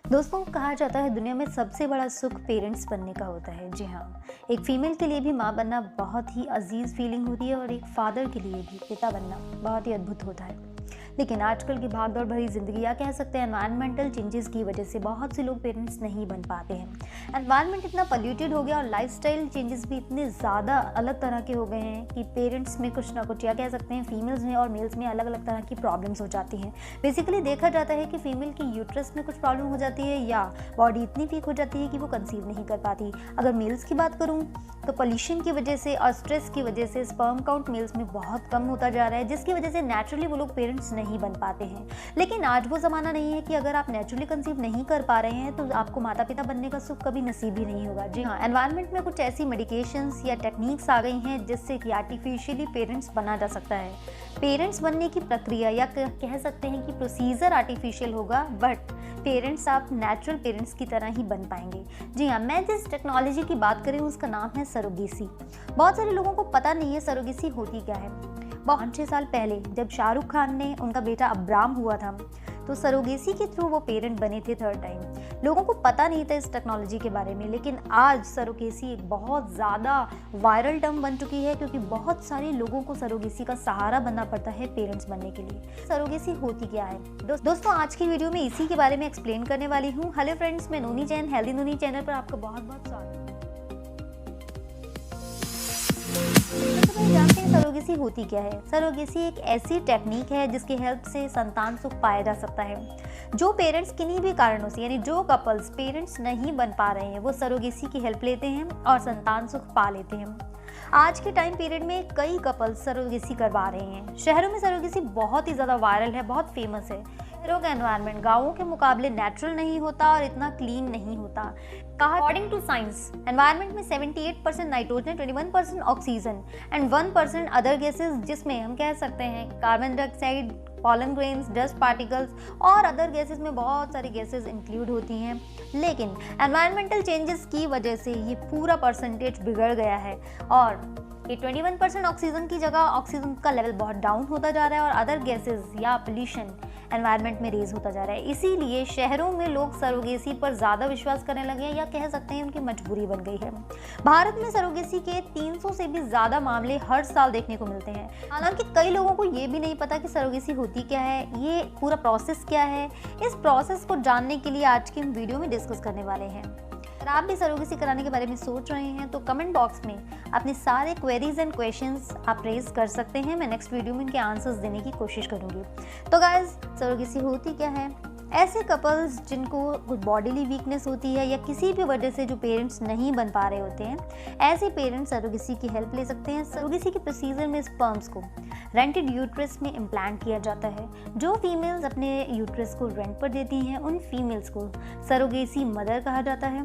दोस्तों, कहा जाता है दुनिया में सबसे बड़ा सुख पेरेंट्स बनने का होता है। जी हाँ, एक फीमेल के लिए भी माँ बनना बहुत ही अजीज फीलिंग होती है और एक फादर के लिए भी पिता बनना बहुत ही अद्भुत होता है। लेकिन आजकल की भागदौड़ भरी जिंदगी या कह सकते हैं एनवायरमेंटल चेंजेस की वजह से बहुत से लोग पेरेंट्स नहीं बन पाते हैं। एनवायरमेंट इतना पॉल्यूटेड हो गया और लाइफस्टाइल चेंजेस भी इतने ज़्यादा अलग तरह के हो गए हैं कि पेरेंट्स में कुछ ना कुछ या कह सकते हैं फीमेल्स में और मेल्स में अलग अलग तरह की प्रॉब्लम्स हो जाती हैं। बेसिकली देखा जाता है कि फीमेल की यूट्रस में कुछ प्रॉब्लम हो जाती है या बॉडी इतनी वीक हो जाती है कि वो कंसीव नहीं कर पाती। अगर मेल्स की बात करूँ तो पोल्यूशन की वजह से और स्ट्रेस की वजह से स्पर्म काउंट मेल्स में बहुत कम होता जा रहा है, जिसकी वजह से नेचुरली वो लोग पेरेंट्स नहीं बन पाते हैं। लेकिन आज वो ज़माना नहीं है कि अगर आप नेचुरली कंसीव नहीं कर पा रहे हैं तो आपको माता पिता बनने का सुख कभी नसीब ही नहीं होगा। जी हाँ, एनवायरनमेंट में कुछ ऐसी मेडिकेशंस या टेक्निक्स आ गई हैं जिससे कि आर्टिफिशियली पेरेंट्स बना जा सकता है। पेरेंट्स बनने की प्रक्रिया या कह सकते हैं कि प्रोसीजर आर्टिफिशियल होगा, बट पेरेंट्स आप नेचुरल पेरेंट्स की तरह ही बन पाएंगे। जी हाँ, मैं जिस टेक्नोलॉजी की बात कर रही हूँ उसका नाम है सरोगेसी। बहुत सारे लोगों को पता नहीं है सरोगेसी होती क्या है। 5-6 साल पहले जब शाहरुख खान ने उनका बेटा अब्राम हुआ था तो सरोगेसी के थ्रू वो पेरेंट बने थे थर्ड टाइम। लोगों को पता नहीं था इस टेक्नोलॉजी के बारे में, लेकिन आज सरोगेसी एक बहुत ज़्यादा वायरल टर्म बन चुकी है क्योंकि बहुत सारे लोगों को सरोगेसी का सहारा बनना पड़ता है पेरेंट्स बनने के लिए। सरोगेसी होती क्या है दोस्तों, आज की वीडियो में इसी के बारे में एक्सप्लेन करने वाली हूँ। हेलो फ्रेंड्स, मैं नूनी जैन, हेल्दी नूनी चैनल पर आपका बहुत बहुत स्वागत है। जानते हैं सरोगेसी होती क्या है। सरोगेसी एक ऐसी टेक्निक है जिसकी हेल्प से संतान सुख पाया जा सकता है। जो पेरेंट्स किन्हीं भी कारणों से यानी जो कपल्स पेरेंट्स नहीं बन पा रहे हैं वो सरोगेसी की हेल्प लेते हैं और संतान सुख पा लेते हैं। आज के टाइम पीरियड में कई कपल्स सरोगेसी करवा रहे हैं। शहरों में सरोगेसी बहुत ही ज़्यादा वायरल है, बहुत फेमस है। शहरों का एनवायरनमेंट गाँवों के मुकाबले नेचुरल नहीं होता और इतना क्लीन नहीं होता। कहा अकॉर्डिंग टू साइंस एनवायरनमेंट में 78% nitrogen, 21% oxygen and 1% other gases, जिसमें हम कह सकते हैं carbon dioxide, pollen grains, dust particles और अदर गैसेस में बहुत सारी गैसेस इंक्लूड होती हैं। लेकिन एनवायरमेंटल चेंजेस की वजह से ये पूरा परसेंटेज बिगड़ गया है और ये 21% ऑक्सीजन की जगह ऑक्सीजन का लेवल बहुत डाउन होता जा रहा है और अदर गैसेस या पोल्यूशन एनवायरनमेंट में रेज होता जा रहा है। इसीलिए शहरों में लोग सरोगेसी पर ज़्यादा विश्वास करने लगे हैं या कह सकते हैं उनकी मजबूरी बन गई है। भारत में सरोगेसी के 300 से भी ज़्यादा मामले हर साल देखने को मिलते हैं। हालांकि कई लोगों को ये भी नहीं पता कि सरोगेसी होती क्या है, ये पूरा प्रोसेस क्या है। इस प्रोसेस को जानने के लिए आज की हम वीडियो में डिस्कस करने वाले हैं। अगर आप भी सरोगेसी कराने के बारे में सोच रहे हैं तो कमेंट बॉक्स में अपने सारे क्वेरीज एंड क्वेश्चंस आप रेज कर सकते हैं। मैं नेक्स्ट वीडियो में इनके आंसर्स देने की कोशिश करूंगी। तो गाइस, सरोगेसी होती क्या है? ऐसे कपल्स जिनको कुछ बॉडीली वीकनेस होती है या किसी भी वजह से जो पेरेंट्स नहीं बन पा रहे होते हैं, ऐसे पेरेंट्स सरोगेसी की हेल्प ले सकते हैं। सरोगेसी के प्रोसीजर में स्पर्म्स को रेंटेड यूट्रस में इम्प्लांट किया जाता है। जो फीमेल्स अपने यूट्रस को रेंट पर देती हैं उन फीमेल्स को सरोगेसी मदर कहा जाता है।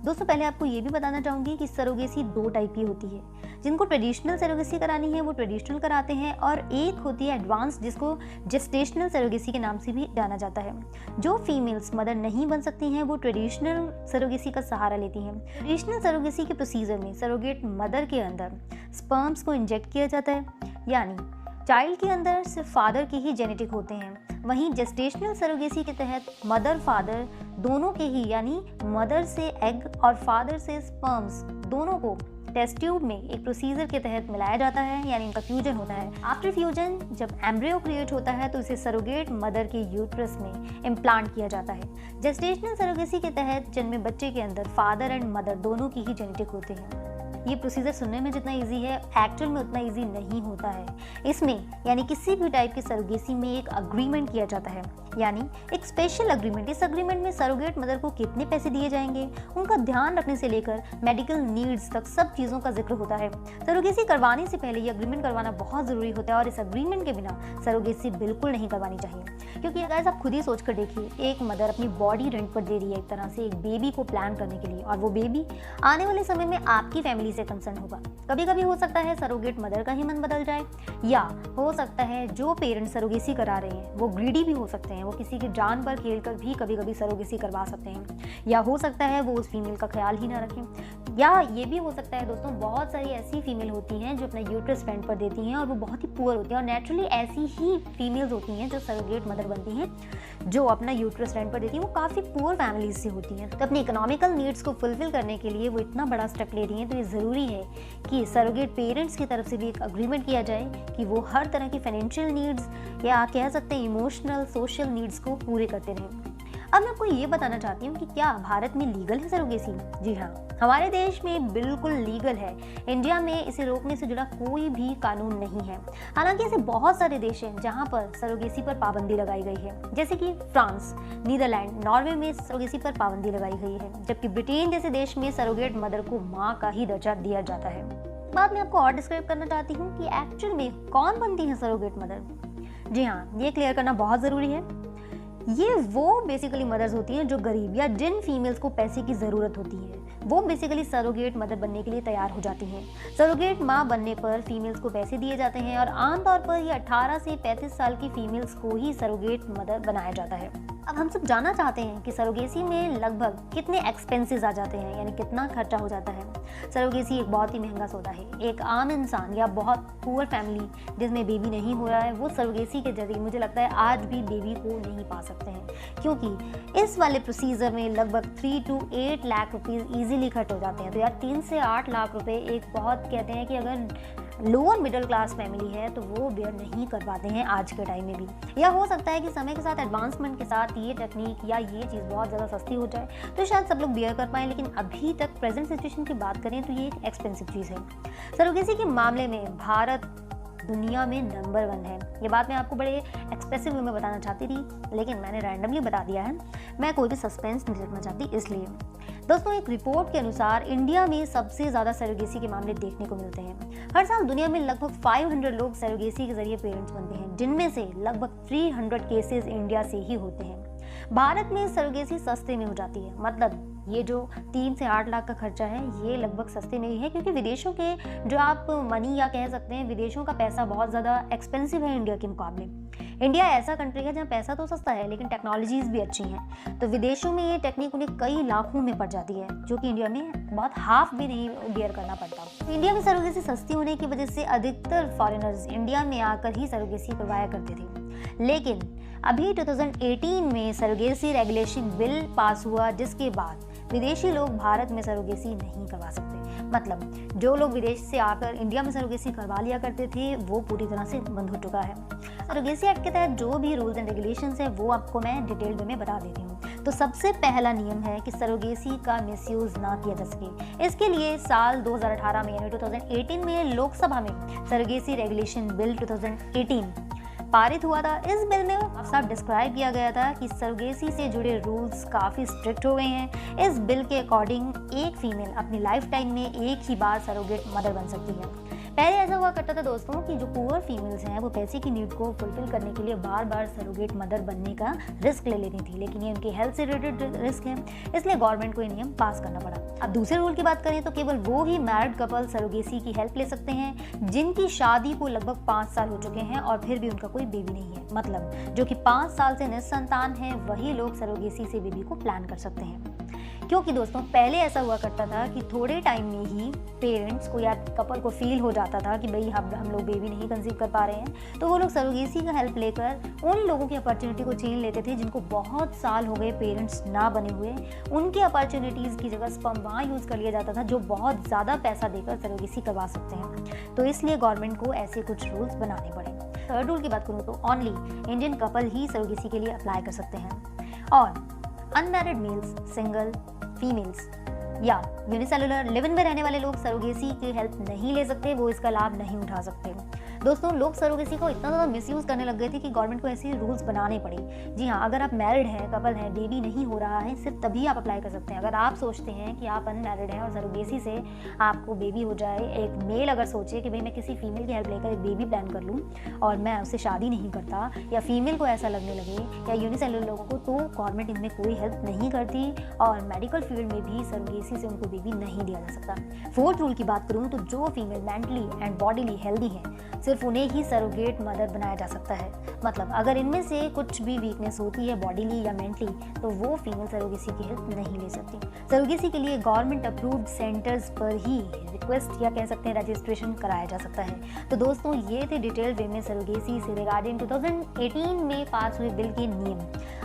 दोस्तों, पहले आपको ये भी बताना चाहूँगी कि सरोगेसी 2 टाइप की होती है। जिनको ट्रेडिशनल सरोगेसी करानी है वो ट्रेडिशनल कराते हैं और एक होती है एडवांस, जिसको जेस्टेशनल सरोगेसी के नाम से भी जाना जाता है। जो फीमेल्स मदर नहीं बन सकती हैं वो ट्रेडिशनल सरोगेसी का सहारा लेती हैं। ट्रेडिशनल सरोगेसी के प्रोसीजर में सरोगेट मदर के अंदर स्पर्म्स को इंजेक्ट किया जाता है, यानी चाइल्ड के अंदर सिर्फ फादर के ही जेनेटिक होते हैं। वहीं जेस्टेशनल सरोगेसी के तहत मदर फादर दोनों के ही, यानी मदर से एग और फादर से स्पर्म्स दोनों को टेस्ट ट्यूब में एक प्रोसीजर के तहत मिलाया जाता है, यानी इनका फ्यूजन होता है। आफ्टर फ्यूजन जब एम्ब्रियो क्रिएट होता है तो इसे सरोगेट मदर के यूट्रस में इम्प्लांट किया जाता है। जेस्टेशनल सरोगेसी के तहत जन्मे बच्चे के अंदर फादर एंड मदर दोनों की ही जेनेटिक होते हैं। ये प्रोसीजर सुनने में जितना इजी है एक्चुअल में उतना इजी नहीं होता है। इसमें यानी किसी भी टाइप की सरोगेसी में एक अग्रीमेंट किया जाता है, यानी एक स्पेशल अग्रीमेंट। इस अग्रीमेंट में सरोगेट मदर को कितने पैसे दिए जाएंगे, उनका ध्यान रखने से लेकर मेडिकल नीड्स तक सब चीज़ों का जिक्र होता है। सरोगेसी करवाने से पहले ये अग्रीमेंट करवाना बहुत ज़रूरी होता है और इस अग्रीमेंट के बिना सरोगेसी बिल्कुल नहीं करवानी चाहिए। क्योंकि अगर आप खुद ही सोच कर देखिए, एक मदर अपनी बॉडी रेंट पर दे रही है एक तरह से एक बेबी को प्लान करने के लिए, और वो बेबी आने वाले समय में आपकी फैमिली से कंसर्न होगा। कभी कभी हो सकता है सरोगेट मदर का ही मन बदल जाए, या हो सकता है जो पेरेंट्स सरोगेसी करा रहे हैं वो ग्रीडी भी हो सकते हैं। हैं, वो किसी की जान पर खेल कर भी कभी कभी सरोगेसी करवा सकते हैं, या हो सकता है वो उस फीमेल का ख्याल ही ना रखें, या ये भी हो सकता है दोस्तों बहुत सारी ऐसी फीमेल होती हैं जो अपना यूट्रस रेंट पर देती हैं और वो बहुत ही पुअर होती हैं, और नेचुरली ऐसी ही फीमेल्स होती हैं जो सरोगेट मदर बनती हैं जो अपना यूट्रस रेंट पर देती हैं, वो काफ़ी पुअर फैमिलीज से होती हैं। तो अपनी इकोनॉमिकल नीड्स को फुलफिल करने के लिए वो इतना बड़ा स्टेप ले रही हैं, तो ये ज़रूरी है कि सरोगेट पेरेंट्स की तरफ से भी एक अग्रीमेंट किया जाए कि वो हर तरह की फाइनेंशियल नीड्स या कह सकते हैं इमोशनल सोशल नीड्स को पूरे करते रहें। अब मैं आपको ये बताना चाहती हूँ कि क्या भारत में लीगल है सरोगेसी? जी हाँ, हमारे देश में बिल्कुल लीगल है। इंडिया में इसे रोकने से जुड़ा कोई भी कानून नहीं है। हालांकि ऐसे बहुत सारे देश हैं जहाँ पर सरोगेसी पर पाबंदी लगाई गई है, जैसे कि फ्रांस, नीदरलैंड, नॉर्वे में सरोगेसी पर पाबंदी लगाई गई है, जबकि ब्रिटेन जैसे देश में सरोगेट मदर को माँ का ही दर्जा दिया जाता है। बाद में आपको और डिस्क्राइब करना चाहती हूँ कि एक्चुअल में कौन बनती है सरोगेट मदर। जी हाँ, ये क्लियर करना बहुत ज़रूरी है। ये वो बेसिकली मदर्स होती हैं जो गरीब या जिन फीमेल्स को पैसे की ज़रूरत होती है, वो बेसिकली सरोगेट मदर बनने के लिए तैयार हो जाती हैं। सरोगेट माँ बनने पर फीमेल्स को पैसे दिए जाते हैं और आमतौर पर ये 18 से 35 साल की फीमेल्स को ही सरोगेट मदर बनाया जाता है। अब हम सब जानना चाहते हैं कि सरोगेसी में लगभग कितने एक्सपेंसेस आ जाते हैं, यानी कितना खर्चा हो जाता है। सरोगेसी एक बहुत ही महंगा सौदा है। एक आम इंसान या बहुत पुअर फैमिली जिसमें बेबी नहीं हो रहा है, वो सरोगेसी के जरिए मुझे लगता है आज भी बेबी को नहीं पा सकते हैं, क्योंकि इस वाले प्रोसीजर में लगभग 3 to 8 लाख रुपीज़ ईजिली खर्च हो जाते हैं। तो यार 3 से 8 लाख रुपए एक बहुत कहते हैं कि अगर लोअर मिडिल क्लास फैमिली है तो वो बेयर नहीं कर पाते हैं आज के टाइम में भी। या हो सकता है कि समय के साथ एडवांसमेंट के साथ ये टेक्निक या ये चीज़ बहुत ज़्यादा सस्ती हो जाए तो शायद सब लोग बेयर कर पाएँ, लेकिन अभी तक प्रेजेंट सिचुएशन की बात करें तो ये एक एक्सपेंसिव चीज़ है। सरोगेसी के मामले में भारत दुनिया में नंबर 1 है। ये बात मैं आपको बड़े एक्सप्रेसिव वे में बताना चाहती थी, लेकिन मैंने रैंडमली बता दिया है। मैं कोई भी सस्पेंस नहीं रखना चाहती इसलिए। दोस्तों, एक रिपोर्ट के अनुसार इंडिया में सबसे ज़्यादा सरोगेसी के मामले देखने को मिलते हैं। हर साल दुनिया में लगभग 500 लोग सरोगेसी के जरिए पेरेंट्स बनते हैं, जिनमें से लगभग 300 केसेस इंडिया से ही होते हैं। भारत में सरोगेसी सस्ते में हो जाती है, मतलब ये जो 3 से 8 लाख का खर्चा है ये लगभग सस्ते में ही है, क्योंकि विदेशों के जो आप मनी या कह सकते हैं विदेशों का पैसा बहुत ज़्यादा एक्सपेंसिव है इंडिया के मुकाबले। इंडिया ऐसा कंट्री है जहाँ पैसा तो सस्ता है लेकिन टेक्नोलॉजीज भी अच्छी हैं, तो विदेशों में ये टेक्निक उन्हें कई लाखों में पड़ जाती है, जो कि इंडिया में बहुत हाफ भी नहीं बेयर करना पड़ता। इंडिया में सरोगेसी सस्ती होने की वजह से अधिकतर फॉरेनर्स इंडिया में आकर ही सरोगेसी करवाया करते थे, लेकिन अभी 2018 में सरोगेसी रेगुलेशन बिल पास हुआ, जिसके बाद विदेशी लोग भारत में सरोगेसी नहीं करवा सकते। मतलब जो लोग विदेश से आकर इंडिया में सरोगेसी करवा लिया करते थे वो पूरी तरह से बंद हो चुका है। सरोगेसी एक्ट के तहत जो भी रूल्स एंड रेगुलेशंस है वो आपको मैं डिटेल वे में बता देती हूँ। तो सबसे पहला नियम है कि सरोगेसी का मिसयूज ना किया जा सके। इसके लिए साल 2018 में यानी 2018 में लोकसभा में सरोगेसी रेगुलेशन बिल 2018 पारित हुआ था। इस बिल में साफ डिस्क्राइब किया गया था कि सरोगेसी से जुड़े रूल्स काफ़ी स्ट्रिक्ट हो गए हैं। इस बिल के अकॉर्डिंग एक फीमेल अपनी लाइफ टाइम में एक ही बार सरोगेट मदर बन सकती है। पहले ऐसा हुआ करता था दोस्तों कि जो पुअर फीमेल्स हैं वो पैसे की नीड को फुलफिल करने के लिए बार बार सरोगेट मदर बनने का रिस्क ले लेती थी, लेकिन ये उनकी हेल्थ से रिलेटेड रिस्क है, इसलिए गवर्नमेंट को ये नियम पास करना पड़ा। अब दूसरे रूल की बात करें तो केवल वो ही मैरिड कपल सरोगेसी की हेल्प ले सकते हैं जिनकी शादी को लगभग 5 साल हो चुके हैं और फिर भी उनका कोई बेबी नहीं है। मतलब जो कि 5 साल से निसंतान है वही लोग सरोगेसी से बेबी को प्लान कर सकते हैं। क्योंकि दोस्तों पहले ऐसा हुआ करता था कि थोड़े टाइम में ही पेरेंट्स को या कपल को फील हो जाता था कि भाई हम लोग बेबी नहीं कंसीव कर पा रहे हैं, तो वो लोग सरोगेसी का हेल्प लेकर उन लोगों की अपॉर्चुनिटी को छीन लेते थे जिनको बहुत साल हो गए पेरेंट्स ना बने हुए। उनकी अपॉर्चुनिटीज़ की जगह स्पर्म वहाँ यूज़ कर लिया जाता था जो बहुत ज़्यादा पैसा देकर सरोगेसी करवा सकते हैं। तो इसलिए गवर्नमेंट को ऐसे कुछ रूल्स बनाने पड़े। थर्ड रूल की बात करूँ तो ओनली इंडियन कपल ही सरोगेसी के लिए अप्लाई कर सकते हैं और अनमैरिड मेल्स, सिंगल फीमेल्स या यूनिसेलुलर लिव इन में रहने वाले लोग सरोगेसी की हेल्प नहीं ले सकते, वो इसका लाभ नहीं उठा सकते। दोस्तों लोग सरोगेसी को इतना ज़्यादा मिसयूज़ करने लग गए थे कि गवर्नमेंट को ऐसे रूल्स बनाने पड़े। जी हाँ, अगर आप मैरिड हैं, कपल हैं, बेबी नहीं हो रहा है, सिर्फ तभी आप अप्लाई कर सकते हैं। अगर आप सोचते हैं कि आप अनमैरिड हैं और सरोगेसी से आपको बेबी हो जाए, एक मेल अगर सोचे कि भाई मैं किसी फीमेल की हेल्प लेकर एक बेबी प्लान कर लूँ और मैं उससे शादी नहीं करता, या फीमेल को ऐसा लगने लगे या यूनिसेलुलर लोगों को, तो गवर्नमेंट इनमें कोई हेल्प नहीं करती और मेडिकल फील्ड में भी सरोगेसी से उनको बेबी नहीं दिया जा सकता। फोर्थ रूल की बात करूँ तो जो female mentally and bodily healthy हैं सिर्फ उन्हें ही सरोगेट मदर बनाया जा सकता है। मतलब अगर इनमें से कुछ भी वीकनेस होती है बॉडीली या मेंटली तो वो फीमेल सरोगेसी की हेल्प नहीं ले सकती। सरोगेसी के लिए गवर्नमेंट अप्रूव्ड सेंटर्स पर ही रिक्वेस्ट या कह सकते हैं रजिस्ट्रेशन कराया जा सकता है। तो दोस्तों ये थे डिटेल वे में सरोगेसी से रिगार्डिंग 2018 में पास हुए बिल के नियम।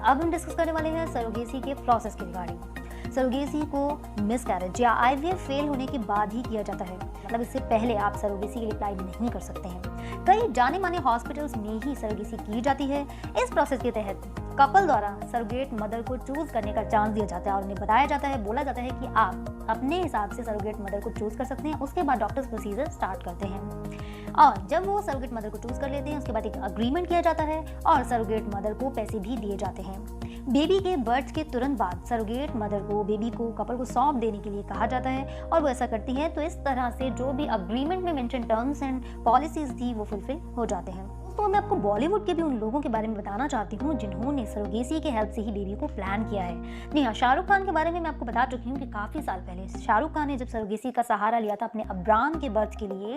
अब हम डिस्कस करने वाले हैं सरोगेसी के प्रोसेस के रिगार्डिंग। सरोगेसी को मिसकैरेज या आईवीएफ फेल होने के बाद ही किया जाता है, मतलब इससे पहले आप सरोगेसी के लिए अप्लाई नहीं कर सकते हैं। कई जाने माने हॉस्पिटल्स में ही सरोगेसी की जाती है। इस प्रोसेस के तहत कपल द्वारा सरोगेट मदर को चूज करने का चांस दिया जाता है और उन्हें बताया जाता है, बोला जाता है कि आप अपने हिसाब से सरोगेट मदर को चूज कर सकते हैं। उसके बाद डॉक्टर्स प्रोसीजर स्टार्ट करते हैं और जब वो सरोगेट मदर को चूज कर लेते हैं उसके बाद एक अग्रीमेंट किया जाता है और सरोगेट मदर को पैसे भी दिए जाते हैं। बेबी के बर्थ के तुरंत बाद सरोगेट मदर को बेबी को कपल को सौंप देने के लिए कहा जाता है और वो ऐसा करती है। तो इस तरह से जो भी अग्रीमेंट में मेंशन टर्म्स एंड पॉलिसीज थी वो फुलफिल हो जाते हैं। तो मैं आपको बॉलीवुड के भी उन लोगों के बारे में बताना चाहती हूँ जिन्होंने सरोगेसी के हेल्प से ही बेबी को प्लान किया है। जी हाँ, शाहरुख खान के बारे में मैं आपको बता चुकी हूँ कि काफ़ी साल पहले शाहरुख खान ने जब सरोगेसी का सहारा लिया था अपने अब्राम के बर्थ के लिए,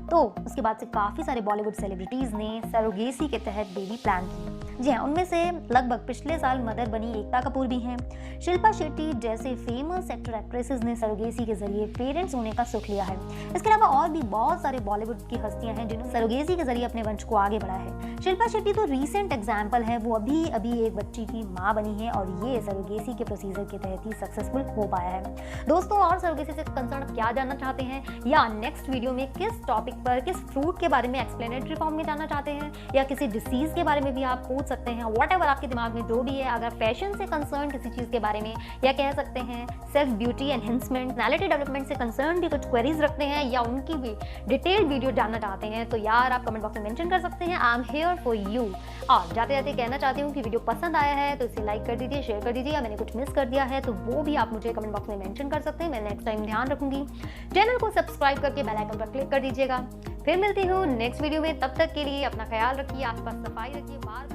तो उसके बाद से काफ़ी सारे बॉलीवुड सेलिब्रिटीज़ ने सरोगेसी के तहत बेबी प्लान की। जी हाँ, उनमें से लगभग पिछले साल मदर बनी एकता कपूर भी हैं। शिल्पा शेट्टी जैसे फेमस एक्टर एक्ट्रेसेस ने सरोगेसी के जरिए पेरेंट्स होने का सुख लिया है। इसके अलावा और भी बहुत सारे बॉलीवुड की हस्तियां हैं जिन्होंने सरोगेसी के जरिए अपने वंश को आगे बढ़ा है। शिल्पा शेट्टी तो रीसेंट एग्जाम्पल है, वो अभी एक बच्ची की माँ बनी है और ये सरोगेसी के प्रोसीजर के तहत ही सक्सेसफुल हो पाया है। दोस्तों, और सरोगेसी से कंसर्न क्या जानना चाहते हैं या नेक्स्ट वीडियो में किस टॉपिक पर, किस फ्रूट के बारे में एक्सप्लेनेटरी फॉर्म में जानना चाहते हैं या किसी डिसीज के बारे में भी आप पूछ सकते हैं। व्हाटएवर आपके दिमाग में जो भी है, अगर फैशन से कंसर्न किसी चीज के बारे में या कह सकते हैं self beauty enhancement, personality development से कंसर्न भी कुछ क्वेरीज रखते हैं या उनकी भी डिटेल्ड वीडियो जानना चाहते हैं तो यार आप कमेंट बॉक्स में मेंशन कर सकते हैं। I am here for you. और जाते जाते कहना चाहती हूँ कि वीडियो पसंद आया है तो इसे लाइक कर दीजिए, शेयर कर दीजिए, या मैंने कुछ मिस कर दिया है तो वो भी आप मुझे कमेंट बॉक्स में मेंशन कर सकते हैं। मैं नेक्स्ट टाइम ध्यान रखूंगी। चैनल को सब्सक्राइब करके बेल आइकन पर क्लिक कर दीजिएगा। फिर मिलती हूँ नेक्स्ट वीडियो में, तब तक के लिए अपना ख्याल रखिए, आसपास सफाई रखिए, बार